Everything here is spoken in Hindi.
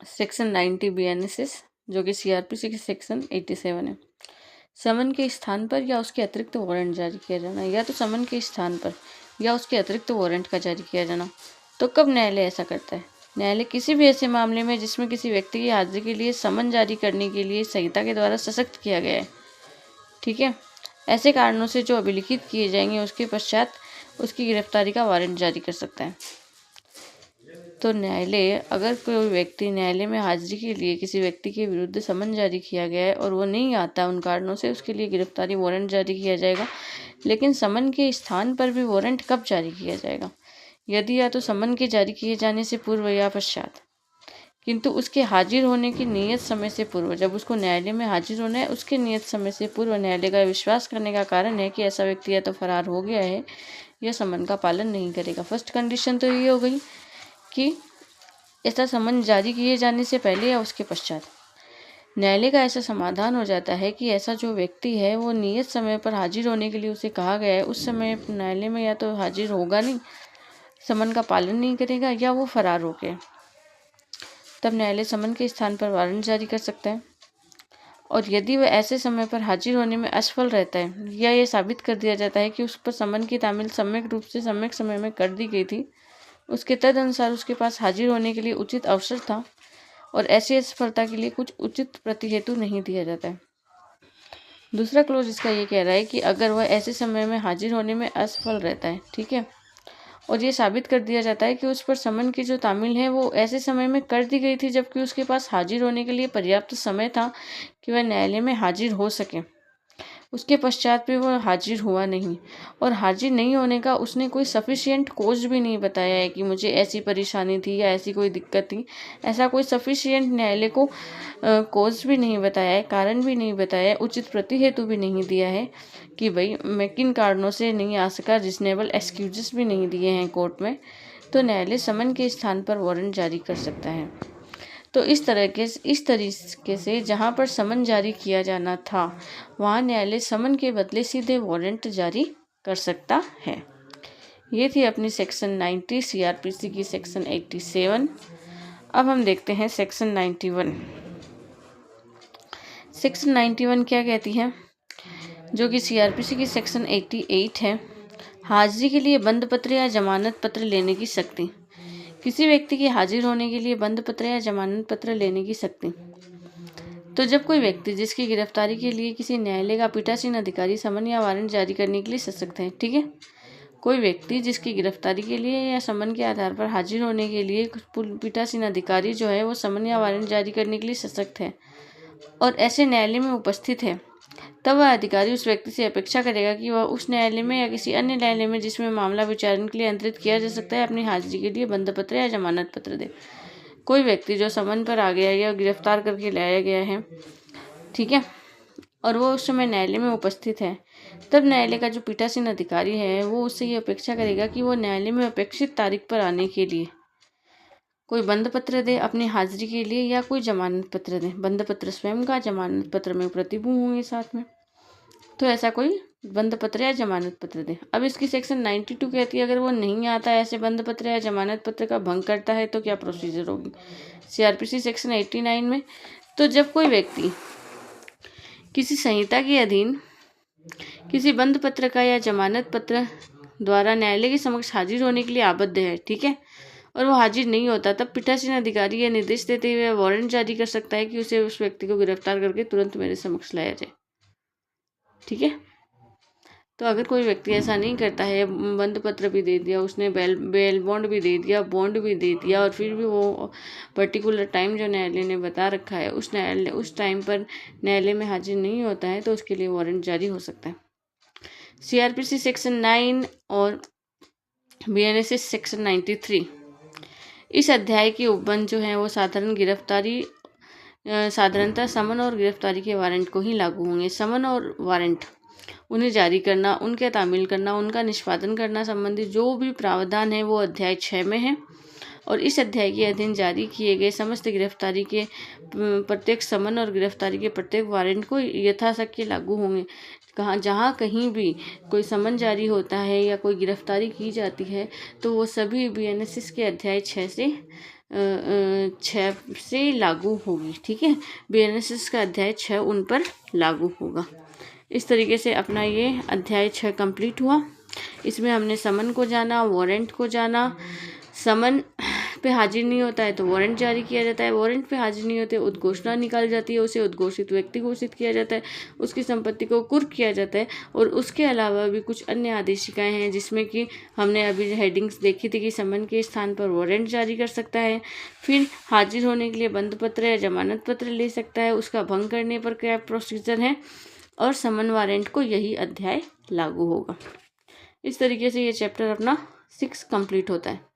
सेक्शन 90 BNSS जो कि CRPC के सेक्शन 87 है। समन के स्थान पर या उसके अतिरिक्त वारंट जारी किया जाना, या तो समन के स्थान पर या उसके अतिरिक्त वारंट का जारी किया जाना। तो कब न्यायालय ऐसा करता है? न्यायालय किसी भी ऐसे मामले में जिसमें किसी व्यक्ति की हाजिरी के लिए समन जारी करने के लिए संहिता के द्वारा सशक्त किया गया है, ठीक है, ऐसे कारणों से जो अभिलिखित किए जाएंगे उसके पश्चात उसकी गिरफ्तारी का वारंट जारी कर सकता है। तो न्यायालय, अगर कोई व्यक्ति न्यायालय में हाजिरी के लिए किसी व्यक्ति के विरुद्ध समन जारी किया गया है और वो नहीं आता उन कारणों से, उसके लिए गिरफ्तारी वारंट जारी किया जाएगा। लेकिन समन के स्थान पर भी वारंट कब जारी किया जाएगा? यदि या तो समन के जारी किए जाने से पूर्व या पश्चात, किंतु उसके हाजिर होने की नियत समय से पूर्व। जब उसको न्यायालय में हाजिर होना है उसके नियत समय से पूर्व न्यायालय का विश्वास करने का कारण है कि ऐसा व्यक्ति या तो फरार हो गया है या समन का पालन नहीं करेगा। फर्स्ट कंडीशन तो ये हो गई कि ऐसा समन जारी किए जाने से पहले या उसके पश्चात। न्यायालय का ऐसा समाधान हो जाता है कि ऐसा जो व्यक्ति है वो नियत समय पर हाजिर होने के लिए उसे कहा गया है, उस समय न्यायालय में या तो हाजिर होगा नहीं, समन का पालन नहीं करेगा, या वो फरार हो गया। तब न्यायालय समन के स्थान पर वारंट जारी कर सकता है। और यदि वह ऐसे समय पर हाजिर होने में असफल रहता है या ये साबित कर दिया जाता है कि उस पर समन की तामील सम्यक रूप से सम्यक समय में कर दी गई थी, उसके तदनुसार उसके पास हाजिर होने के लिए उचित अवसर था और ऐसी असफलता के लिए कुछ उचित प्रतिहेतु नहीं दिया जाता है। दूसरा क्लोज इसका ये कह रहा है कि अगर वह ऐसे समय में हाजिर होने में असफल रहता है, ठीक है, और ये साबित कर दिया जाता है कि उस पर समन की जो तामील है वो ऐसे समय में कर दी गई थी जबकि उसके पास हाजिर होने के लिए पर्याप्त समय था कि वह न्यायालय में हाजिर हो सके, उसके पश्चात भी वह हाजिर हुआ नहीं, और हाजिर नहीं होने का उसने कोई सफिशिएंट कोज भी नहीं बताया है कि मुझे ऐसी परेशानी थी या ऐसी कोई दिक्कत थी, ऐसा कोई सफिशिएंट न्यायालय को कोज भी नहीं बताया है, कारण भी नहीं बताया है, उचित प्रतिहेतु भी नहीं दिया है कि भाई मैं किन कारणों से नहीं आ सका, रीजनेबल एक्सक्यूजेस भी नहीं दिए हैं कोर्ट में, तो न्यायालय समन के स्थान पर वारंट जारी कर सकता है। तो इस तरीके से जहाँ पर समन जारी किया जाना था वहाँ न्यायालय समन के बदले सीधे वारंट जारी कर सकता है। ये थी अपनी सेक्शन 90 CRPC की सेक्शन 87। अब हम देखते हैं सेक्शन 91। सेक्शन 91 क्या कहती है, जो कि CRPC की सेक्शन 88 है। हाजिरी के लिए बंद पत्र या जमानत पत्र लेने की सख्ती। किसी व्यक्ति के हाजिर होने के लिए बंद पत्र या जमानत पत्र लेने की सख्ती। तो जब कोई व्यक्ति जिसकी गिरफ्तारी के लिए किसी न्यायालय का पीठासीन अधिकारी समन या वारंट जारी करने के लिए सशक्त है, ठीक है, कोई व्यक्ति जिसकी गिरफ्तारी के लिए या समन के आधार पर हाजिर होने के लिए पीठासीन अधिकारी जो है वो समन या वारंट जारी करने के लिए सशक्त है और ऐसे न्यायालय में उपस्थित है, तब वह अधिकारी उस व्यक्ति से अपेक्षा करेगा कि वह उस न्यायालय में या किसी अन्य न्यायालय में जिसमें मामला विचारण के लिए अंतरित किया जा सकता है अपनी हाजिरी के लिए बंद पत्र या जमानत पत्र दे। कोई व्यक्ति जो समन पर आ गया या गिरफ्तार करके लाया गया है, ठीक है, और वो उस समय न्यायालय में उपस्थित है, तब न्यायालय का जो पीठासीन अधिकारी है वो उससे ये अपेक्षा करेगा कि वो न्यायालय में अपेक्षित तारीख पर आने के लिए कोई बंद पत्र दे अपनी हाजिरी के लिए या कोई जमानत पत्र दे। बंद पत्र स्वयं का, जमानत पत्र में प्रतिभू होंगे साथ में, तो ऐसा कोई बंद पत्र या जमानत पत्र दे। अब इसकी सेक्शन 92 कहती है अगर वो नहीं आता ऐसे बंद पत्र या जमानत पत्र का भंग करता है तो क्या प्रोसीजर होगी। CRPC सेक्शन 89 में, तो जब कोई व्यक्ति किसी संहिता के अधीन किसी बंद पत्र का या जमानत पत्र द्वारा न्यायालय के समक्ष हाजिर होने के लिए आबद्ध है, ठीक है, और वो हाजिर नहीं होता, तब पीठासीन अधिकारी यह निर्देश देते हुए वारंट जारी कर सकता है कि उसे उस व्यक्ति को गिरफ्तार करके तुरंत मेरे समक्ष लाया जाए, ठीक है। तो अगर कोई व्यक्ति ऐसा नहीं करता है, बंद पत्र भी दे दिया उसने, बेल बॉन्ड भी दे दिया, बॉन्ड भी दे दिया, और फिर भी वो पर्टिकुलर टाइम जो न्यायालय ने बता रखा है उस टाइम पर न्यायालय में हाजिर नहीं होता है, तो उसके लिए वारंट जारी हो सकता है। CRPC सेक्शन 9 और BNSS सेक्शन 93। इस अध्याय के उपबंध जो हैं वो साधारणतः समन और गिरफ्तारी के वारंट को ही लागू होंगे। समन और वारंट, उन्हें जारी करना, उनके तामील करना, उनका निष्पादन करना संबंधी जो भी प्रावधान है वो अध्याय 6 में है, और इस अध्याय के अधीन जारी किए गए समस्त गिरफ्तारी के प्रत्येक समन और गिरफ्तारी के प्रत्येक वारंट को यथाशक्य लागू होंगे। जहाँ कहीं भी कोई समन जारी होता है या कोई गिरफ्तारी की जाती है तो वो सभी BNSS के अध्याय 6 से 6 से लागू होगी। ठीक है, बीएनएसएस का अध्याय 6 उन पर लागू होगा। इस तरीके से अपना ये अध्याय 6 कंप्लीट हुआ। इसमें हमने समन को जाना, वारंट को जाना। समन पे हाजिर नहीं होता है तो वारंट जारी किया जाता है, वारंट पे हाजिर नहीं होते उद्घोषणा निकाली जाती है, उसे उद्घोषित व्यक्ति घोषित किया जाता है, उसकी संपत्ति को कुर्क किया जाता है। और उसके अलावा भी कुछ अन्य आदेशिकाएं हैं जिसमें कि हमने अभी हेडिंग्स देखी थी कि समन के स्थान पर वारंट जारी कर सकता है, फिर हाजिर होने के लिए बंद पत्र या जमानत पत्र ले सकता है, उसका भंग करने पर क्या प्रोसीजर है, और समन वारंट को यही अध्याय लागू होगा। इस तरीके से ये चैप्टर अपना 6 कंप्लीट होता है।